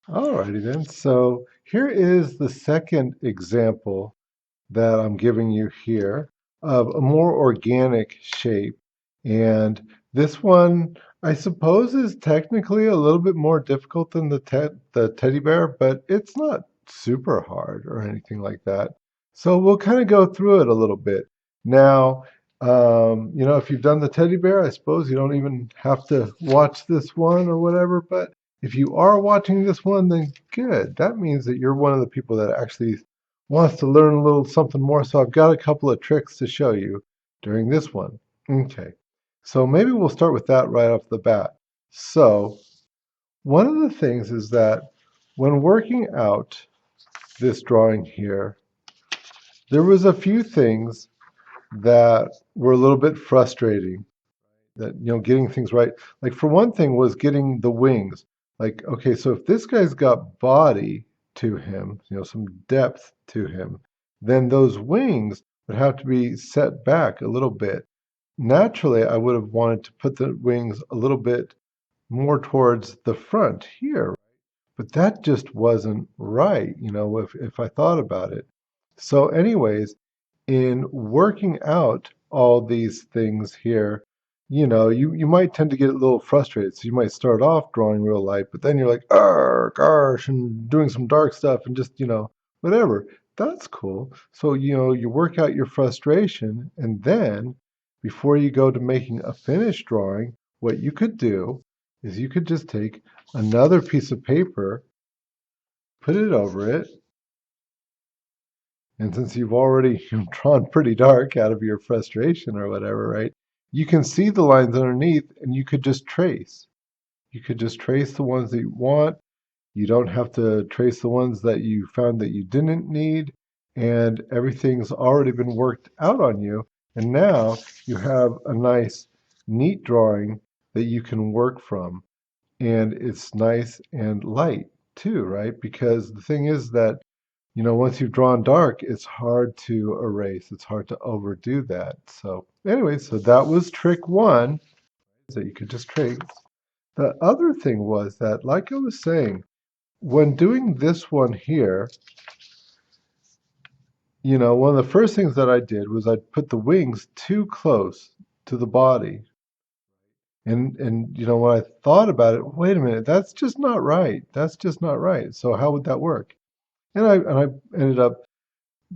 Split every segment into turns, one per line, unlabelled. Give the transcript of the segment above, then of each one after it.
Alrighty then. So here is the second example that I'm giving you here of a more organic shape. And this one, I suppose, is technically a little bit more difficult than the teddy bear, but it's not super hard or anything like that. So we'll kind of go through it a little bit. Now, if you've done the teddy bear, I suppose you don't even have to watch this one or whatever, but if you are watching this one, then good. That means that you're one of the people that actually wants to learn a little something more. So I've got a couple of tricks to show you during this one. Okay. So maybe we'll start with that right off the bat. So one of the things is that when working out this drawing here, there was a few things that were a little bit frustrating. That, getting things right. Like for one thing was getting the wings. Like, okay, so if this guy's got body to him, some depth to him, then those wings would have to be set back a little bit. Naturally, I would have wanted to put the wings a little bit more towards the front here, but that just wasn't right, if I thought about it. So, anyways, in working out all these things here, you might tend to get a little frustrated. So you might start off drawing real light, but then you're like, gosh, and doing some dark stuff and just, whatever. That's cool. So, you work out your frustration, and then before you go to making a finished drawing, what you could do is you could just take another piece of paper, put it over it, and since you've already drawn pretty dark out of your frustration or whatever, right? You can see the lines underneath and you could just trace. You could just trace the ones that you want. You don't have to trace the ones that you found that you didn't need. And everything's already been worked out on you. And now you have a nice, neat drawing that you can work from. And it's nice and light too, right? Because the thing is that once you've drawn dark, it's hard to erase. It's hard to overdo that. So anyway, so that was trick one, is that you could just trace. The other thing was that, like I was saying, when doing this one here, one of the first things that I did was I put the wings too close to the body. And when I thought about it, wait a minute, that's just not right. That's just not right. So how would that work? And I ended up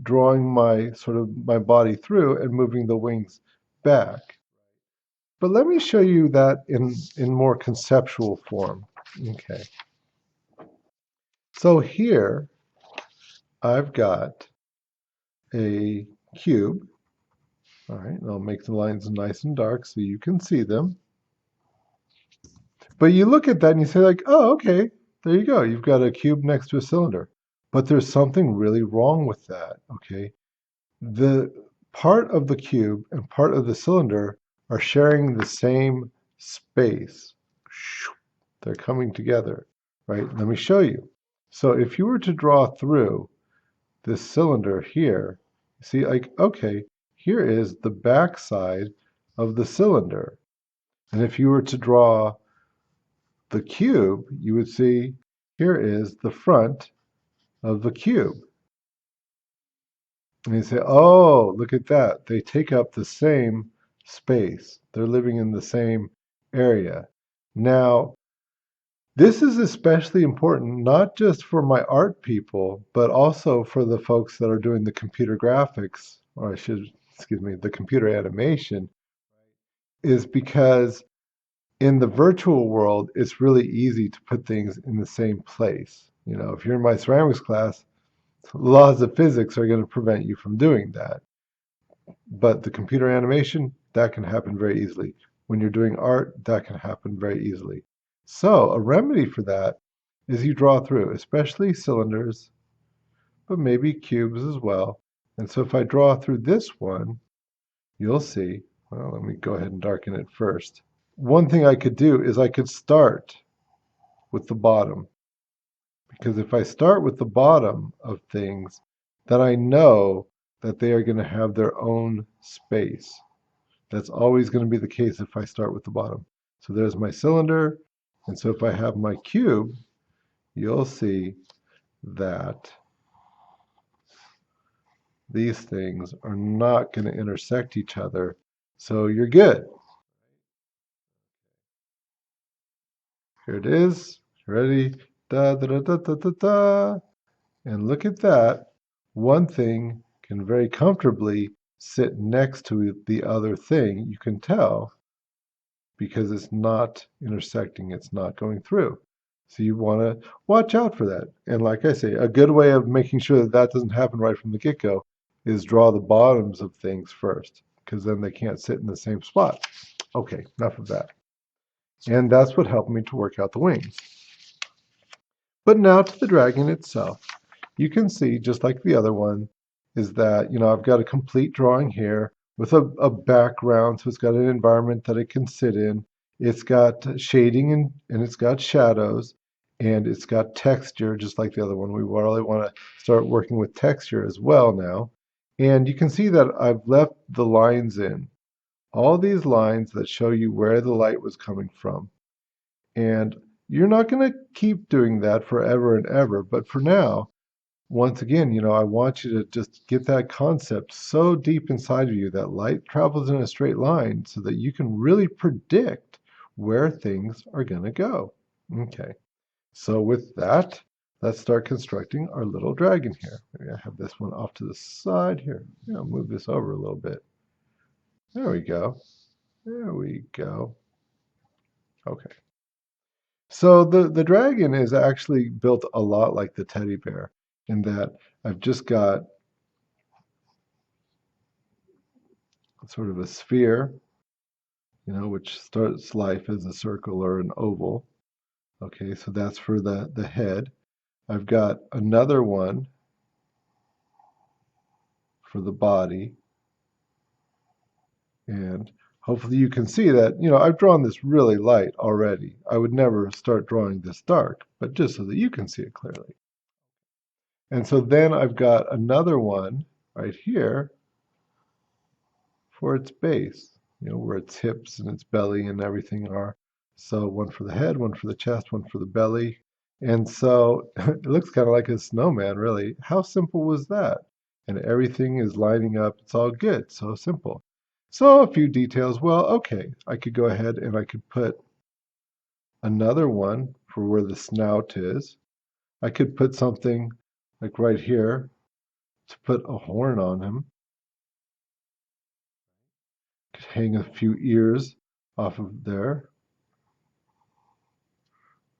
drawing my body through and moving the wings back. But let me show you that in more conceptual form. Okay. So here I've got a cube. All right, and I'll make the lines nice and dark so you can see them. But you look at that and you say like, oh, okay, there you go. You've got a cube next to a cylinder. But there's something really wrong with that, okay? The part of the cube and part of the cylinder are sharing the same space. They're coming together, right? Let me show you. So if you were to draw through this cylinder here, you see like, okay, here is the back side of the cylinder. And if you were to draw the cube, you would see here is the front of the cube. And you say, oh, look at that. They take up the same space. They're living in the same area. Now, this is especially important, not just for my art people, but also for the folks that are doing the computer graphics, or I should, excuse me, the computer animation, is because in the virtual world, it's really easy to put things in the same place. If you're in my ceramics class, laws of physics are going to prevent you from doing that. But the computer animation, that can happen very easily. When you're doing art, that can happen very easily. So a remedy for that is you draw through, especially cylinders, but maybe cubes as well. And so if I draw through this one, you'll see, well, let me go ahead and darken it first. One thing I could do is I could start with the bottom. Because if I start with the bottom of things, then I know that they are going to have their own space. That's always going to be the case if I start with the bottom. So there's my cylinder. And so if I have my cube, you'll see that these things are not going to intersect each other. So you're good. Here it is. Ready? Da da da da da da da. And look at that. One thing can very comfortably sit next to the other thing. You can tell because it's not intersecting, it's not going through. So you want to watch out for that. And like I say, a good way of making sure that that doesn't happen right from the get-go is draw the bottoms of things first, because then they can't sit in the same spot. Okay, enough of that. And that's what helped me to work out the wings. But now to the dragon itself. You can see, just like the other one, is that, I've got a complete drawing here with a background, so it's got an environment that it can sit in. It's got shading and it's got shadows, and it's got texture, just like the other one. We really want to start working with texture as well now. And you can see that I've left the lines in. All these lines that show you where the light was coming from. And you're not going to keep doing that forever and ever, but for now, once again, I want you to just get that concept so deep inside of you that light travels in a straight line so that you can really predict where things are going to go. Okay, so with that, let's start constructing our little dragon here. Maybe I have this one off to the side here. Yeah, I'll move this over a little bit. There we go. There we go. Okay. So the dragon is actually built a lot like the teddy bear in that I've just got sort of a sphere, which starts life as a circle or an oval. Okay, so that's for the head. I've got another one for the body. And hopefully you can see that, I've drawn this really light already. I would never start drawing this dark, but just so that you can see it clearly. And so then I've got another one right here for its base, where its hips and its belly and everything are. So one for the head, one for the chest, one for the belly. And so it looks kind of like a snowman, really. How simple was that? And everything is lining up. It's all good. So simple. So a few details. Well, okay, I could go ahead and I could put another one for where the snout is. I could put something like right here to put a horn on him. Could hang a few ears off of there.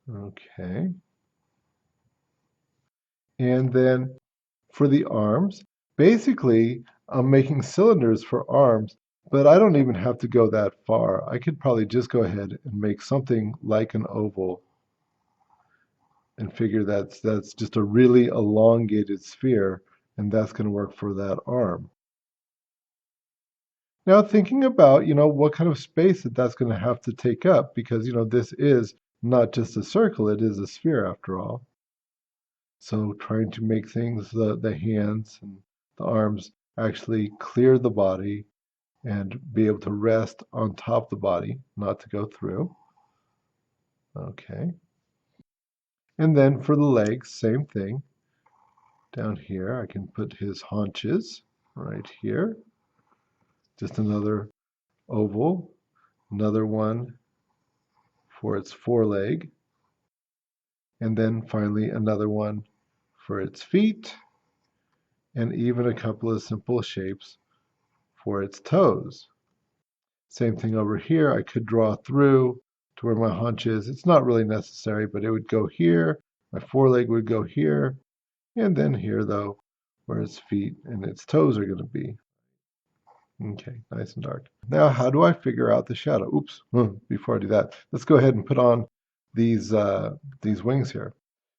Okay. And then for the arms, basically, I'm making cylinders for arms, but I don't even have to go that far. I could probably just go ahead and make something like an oval and figure that's just a really elongated sphere, and that's going to work for that arm. Now thinking about, what kind of space that's going to have to take up, because, this is not just a circle, it is a sphere after all. So trying to make things, the hands and the arms actually clear the body and be able to rest on top of the body, not to go through. Okay. And then for the legs, same thing. Down here, I can put his haunches right here. Just another oval. Another one for its foreleg. And then finally another one for its feet. And even a couple of simple shapes for its toes. Same thing over here. I could draw through to where my haunch is. It's not really necessary, but it would go here. My foreleg would go here. And then here, though, where its feet and its toes are going to be. Okay, nice and dark. Now, how do I figure out the shadow? Oops, before I do that, let's go ahead and put on these wings here.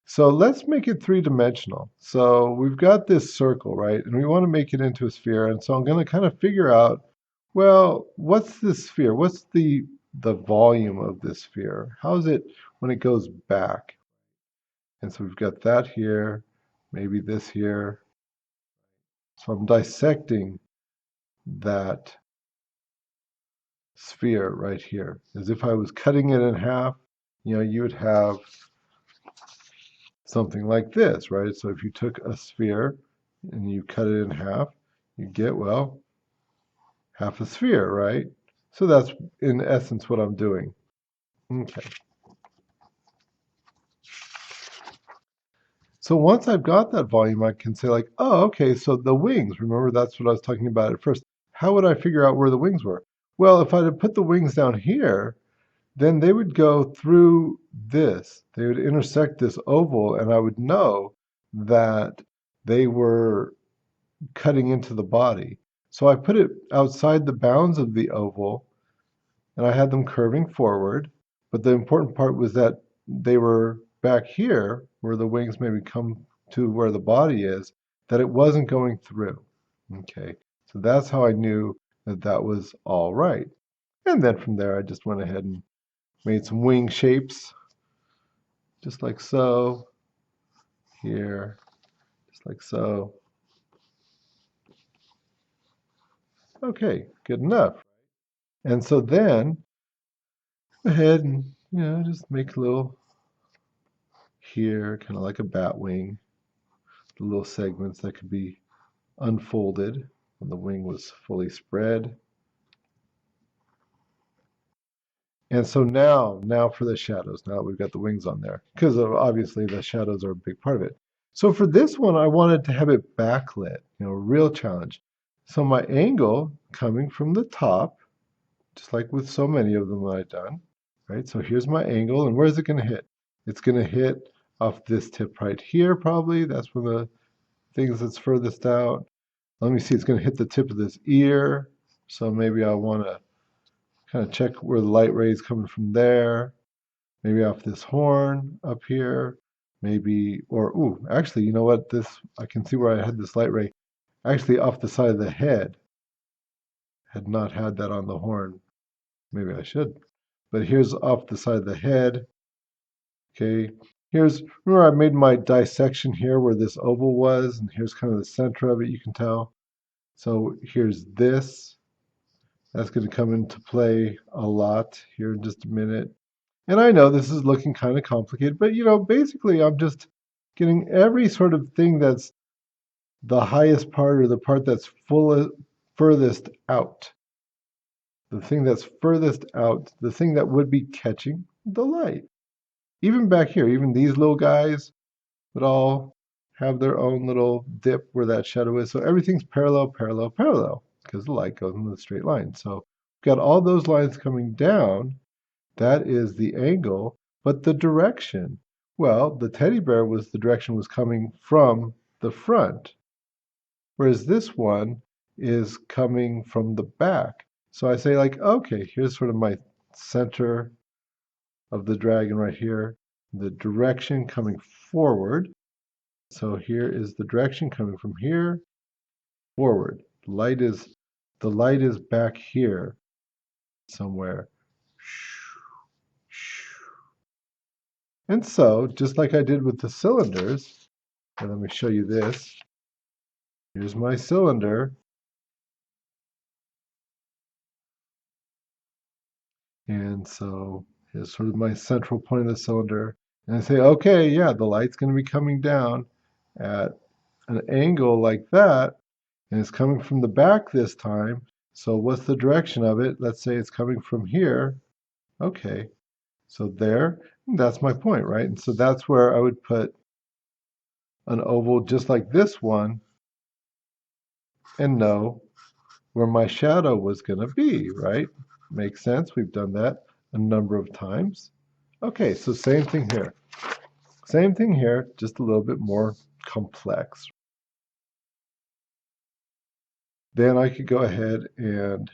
So let's make it three-dimensional. So we've got this circle, right? And we want to make it into a sphere. And so I'm going to kind of figure out, well, what's this sphere? What's the volume of this sphere? How is it when it goes back? And so we've got that here, maybe this here. So I'm dissecting that sphere right here. As if I was cutting it in half, you would have something like this, right? So if you took a sphere and you cut it in half, you get, well, half a sphere, right? So that's in essence what I'm doing. Okay. So once I've got that volume, I can say like, oh, okay, so the wings, remember that's what I was talking about at first. How would I figure out where the wings were? Well, if I had put the wings down here, then they would go through this. They would intersect this oval, and I would know that they were cutting into the body. So I put it outside the bounds of the oval, and I had them curving forward. But the important part was that they were back here, where the wings maybe come to where the body is, that it wasn't going through. Okay, so that's how I knew that that was all right. And then from there, I just went ahead and made some wing shapes, just like so, here, just like so. Okay, good enough. And so then, go ahead and, just make a little here, kind of like a bat wing, the little segments that could be unfolded when the wing was fully spread. And so now for the shadows, now that we've got the wings on there, because obviously the shadows are a big part of it. So for this one, I wanted to have it backlit, real challenge. So my angle coming from the top, just like with so many of them that I've done, right? So here's my angle, and where's it going to hit? It's going to hit off this tip right here, probably. That's one of the things that's furthest out. Let me see, it's going to hit the tip of this ear. So maybe I want to kind of check where the light ray is coming from there. Maybe off this horn up here. Maybe, or, ooh, actually, you know what? I can see where I had this light ray. Actually, off the side of the head. Had not had that on the horn. Maybe I should. But here's off the side of the head. Okay. Remember I made my dissection here where this oval was, and here's kind of the center of it, you can tell. So here's this. That's going to come into play a lot here in just a minute. And I know this is looking kind of complicated, but basically I'm just getting every sort of thing that's the highest part or the part that's furthest out. The thing that's furthest out, the thing that would be catching the light. Even back here, even these little guys would all have their own little dip where that shadow is. So everything's parallel, parallel, parallel, because the light goes in the straight line. So we've got all those lines coming down. That is the angle, but the direction. Well, the teddy bear the direction was coming from the front, whereas this one is coming from the back. So I say like, okay, here's sort of my center of the dragon right here, the direction coming forward. So here is the direction coming from here forward. The light is back here somewhere. And so, just like I did with the cylinders, and let me show you this. Here's my cylinder. And so here's sort of my central point of the cylinder. And I say, okay, yeah, the light's going to be coming down at an angle like that. And it's coming from the back this time. So what's the direction of it? Let's say it's coming from here. Okay, so there, that's my point, right? And so that's where I would put an oval just like this one and know where my shadow was going to be, right? Makes sense. We've done that a number of times. Okay, so same thing here. Same thing here, just a little bit more complex. Then I could go ahead and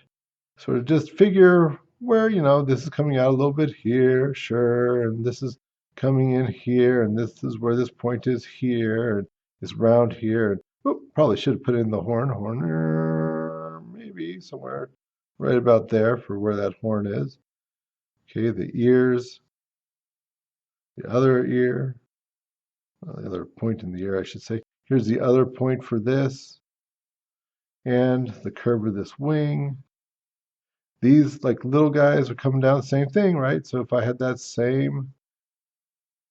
sort of just figure where, this is coming out a little bit here, sure, and this is coming in here, and this is where this point is here, and it's round here. And probably should have put in the horn, maybe somewhere right about there for where that horn is. Okay, the ears, the other ear, the other point in the ear, I should say. Here's the other point for this, and the curve of this wing. These like little guys are coming down, same thing, right? So if I had that same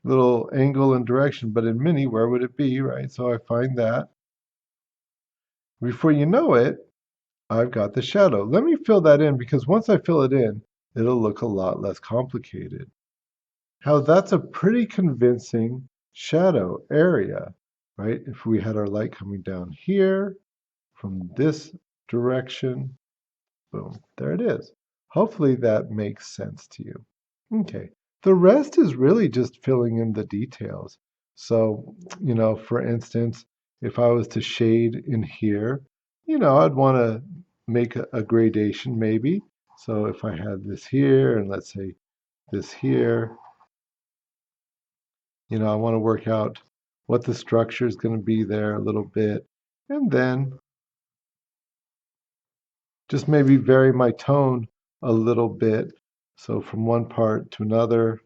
little angle and direction, but in mini, where would it be, right? So I find that. Before you know it, I've got the shadow. Let me fill that in because once I fill it in, it'll look a lot less complicated. How that's a pretty convincing shadow area, right? If we had our light coming down here from this direction, boom, there it is. Hopefully that makes sense to you. Okay. The rest is really just filling in the details. So, for instance, if I was to shade in here, I'd want to make a gradation maybe. So if I had this here and let's say this here, I want to work out what the structure is going to be there a little bit. And then just maybe vary my tone a little bit. So from one part to another,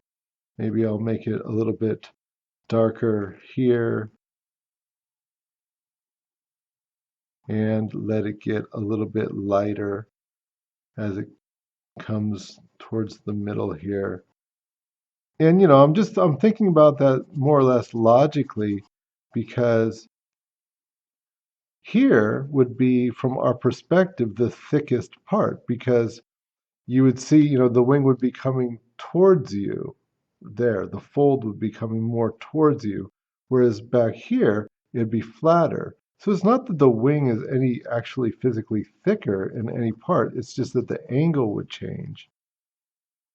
maybe I'll make it a little bit darker here and let it get a little bit lighter as it comes towards the middle here. And I'm thinking about that more or less logically because here would be from our perspective the thickest part because you would see, the wing would be coming towards you there. The fold would be coming more towards you, whereas back here, it'd be flatter. So it's not that the wing is any actually physically thicker in any part, it's just that the angle would change.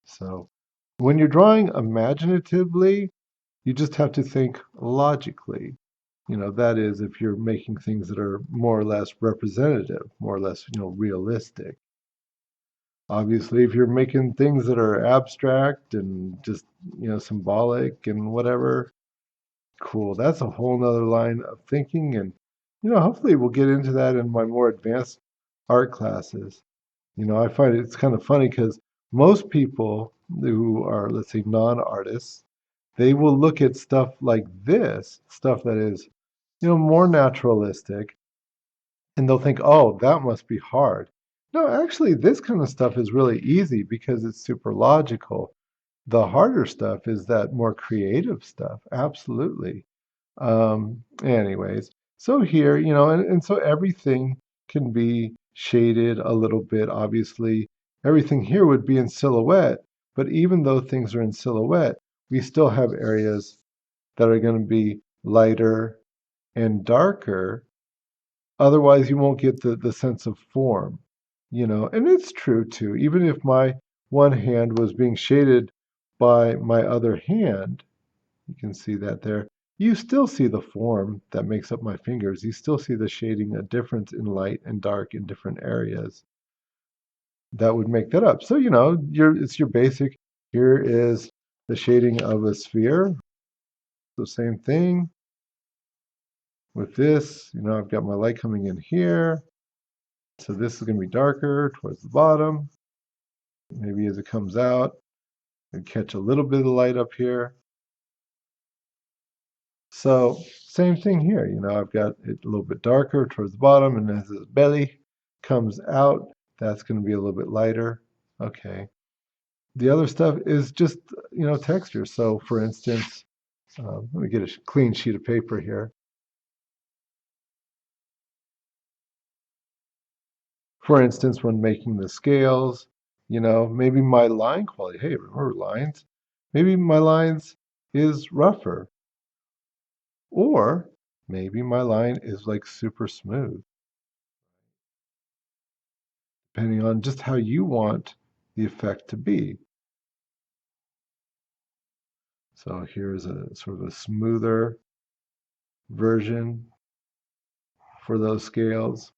So when you're drawing imaginatively, you just have to think logically. That is, if you're making things that are more or less representative, more or less, realistic. Obviously, if you're making things that are abstract and just, symbolic and whatever, cool. That's a whole nother line of thinking. And, hopefully we'll get into that in my more advanced art classes. I find it's kind of funny because most people who are, let's say, non-artists, they will look at stuff like this, stuff that is, more naturalistic, and they'll think, oh, that must be hard. No, actually, this kind of stuff is really easy because it's super logical. The harder stuff is that more creative stuff. Absolutely. Anyways, so here, and so everything can be shaded a little bit. Obviously, everything here would be in silhouette, but even though things are in silhouette, we still have areas that are going to be lighter and darker. Otherwise, you won't get the sense of form, And it's true too. Even if my one hand was being shaded by my other hand, you can see that there. You still see the form that makes up my fingers. You still see the shading, a difference in light and dark in different areas that would make that up. So, it's your basic. Here is the shading of a sphere. The same thing with this. I've got my light coming in here. So this is going to be darker towards the bottom. Maybe as it comes out, and catch a little bit of light up here. So same thing here, I've got it a little bit darker towards the bottom, and as the belly comes out, that's going to be a little bit lighter. Okay. The other stuff is just, texture. So for instance, let me get a clean sheet of paper here. For instance, when making the scales, maybe my line quality, hey, remember lines? Maybe my lines is rougher. Or maybe my line is like super smooth, depending on just how you want the effect to be. So here's a sort of a smoother version for those scales.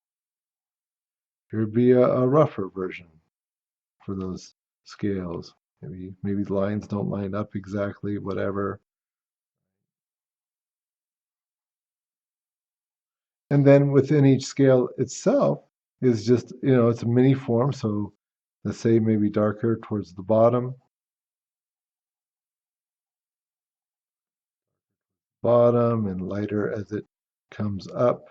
Here would be a rougher version for those scales. Maybe lines don't line up exactly, whatever. And then within each scale itself is just, it's a mini form. So let's say maybe darker towards the bottom and lighter as it comes up.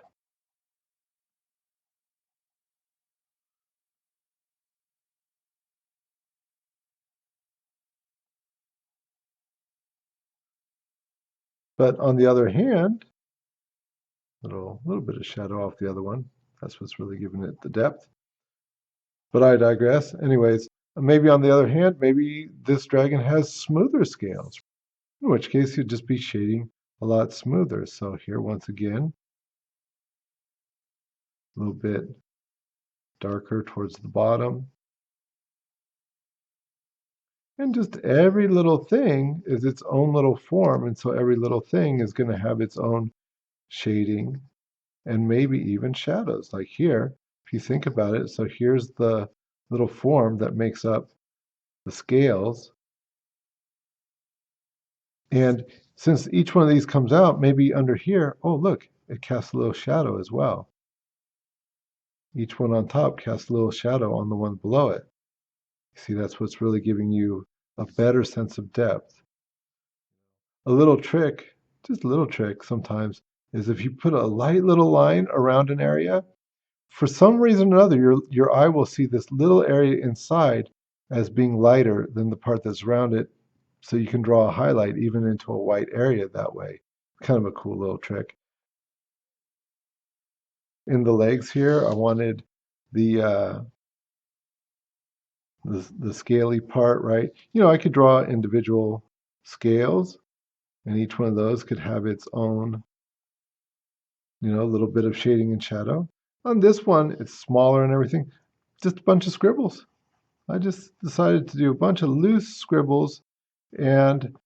But on the other hand, little bit of shadow off the other one. That's what's really giving it the depth. But I digress. Anyways, maybe on the other hand, maybe this dragon has smoother scales, in which case you'd just be shading a lot smoother. So here, once again, a little bit darker towards the bottom. And just every little thing is its own little form. And so every little thing is going to have its own shading and maybe even shadows. Like here, if you think about it, so here's the little form that makes up the scales. And since each one of these comes out, maybe under here, oh, look, it casts a little shadow as well. Each one on top casts a little shadow on the one below it. See, that's what's really giving you a better sense of depth. A little trick, just a little trick sometimes, is if you put a light little line around an area, for some reason or another, your eye will see this little area inside as being lighter than the part that's around it. So you can draw a highlight even into a white area that way. Kind of a cool little trick. In the legs here, I wanted the the scaly part, right? You know, I could draw individual scales, and each one of those could have its own, you know, little bit of shading and shadow. On this one, it's smaller and everything, just a bunch of scribbles. I just decided to do a bunch of loose scribbles, and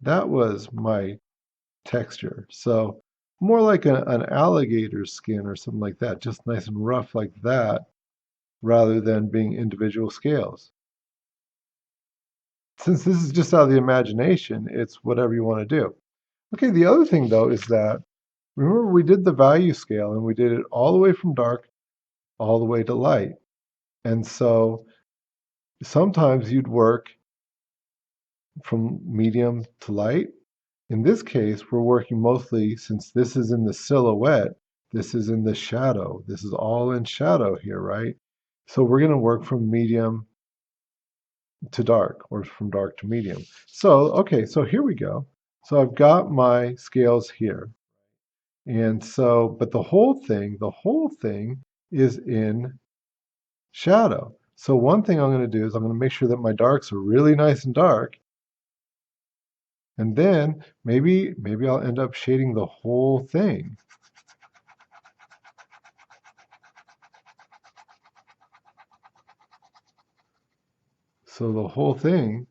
that was my texture. So more like an alligator skin or something like that, just nice and rough like that, rather than being individual scales. Since this is just out of the imagination, it's whatever you want to do. Okay, the other thing though is that, remember we did the value scale and we did it all the way from dark all the way to light. And so sometimes you'd work from medium to light. In this case, we're working mostly, since this is in the silhouette, this is in the shadow. This is all in shadow here, right? So we're going to work from medium to dark, or from dark to medium. So, okay, so here we go. So I've got my scales here. And so, but the whole thing is in shadow. So one thing I'm going to do is I'm going to make sure that my darks are really nice and dark. And then maybe I'll end up shading the whole thing. So the whole thing,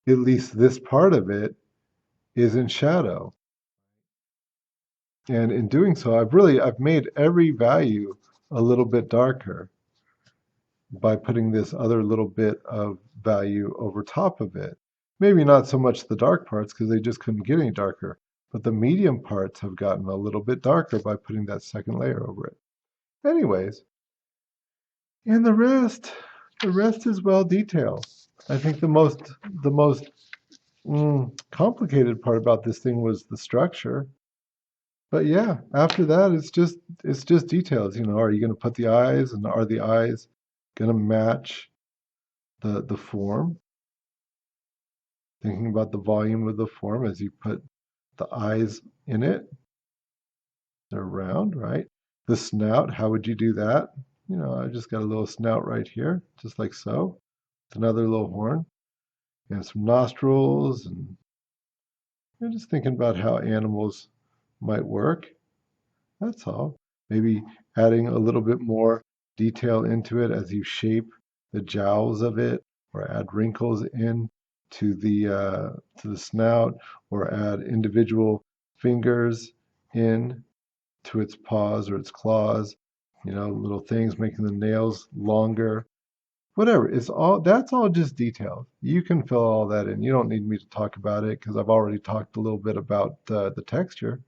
at least this part of it, is in shadow. And in doing so, I've made every value a little bit darker by putting this other little bit of value over top of it. Maybe not so much the dark parts because they just couldn't get any darker, but the medium parts have gotten a little bit darker by putting that second layer over it. Anyways, and the rest is well detailed. I think the most complicated part about this thing was the structure. But yeah, after that, it's just details. You know, are you going to put the eyes, and are the eyes going to match the form? Thinking about the volume of the form as you put the eyes in it. They're round, right? The snout, how would you do that? You know, I just got a little snout right here, just like so. It's another little horn, and some nostrils, and I'm just thinking about how animals might work. That's all. Maybe adding a little bit more detail into it as you shape the jowls of it, or add wrinkles in to the snout, or add individual fingers in to its paws or its claws. You know, little things making the nails longer. Whatever. That's all just details. You can fill all that in. You don't need me to talk about it because I've already talked a little bit about the texture.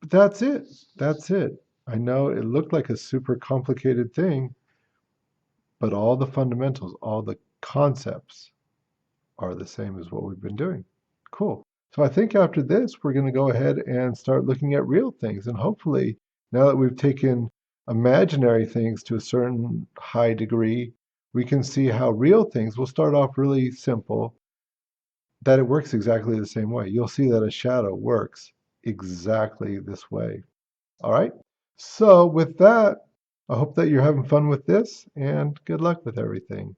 But that's it. That's it. I know it looked like a super complicated thing, but all the fundamentals, all the concepts are the same as what we've been doing. Cool. So I think after this, we're going to go ahead and start looking at real things. And hopefully, now that we've taken imaginary things to a certain high degree, we can see how real things will start off really simple, that it works exactly the same way. You'll see that a shadow works exactly this way. All right. So with that, I hope that you're having fun with this and good luck with everything.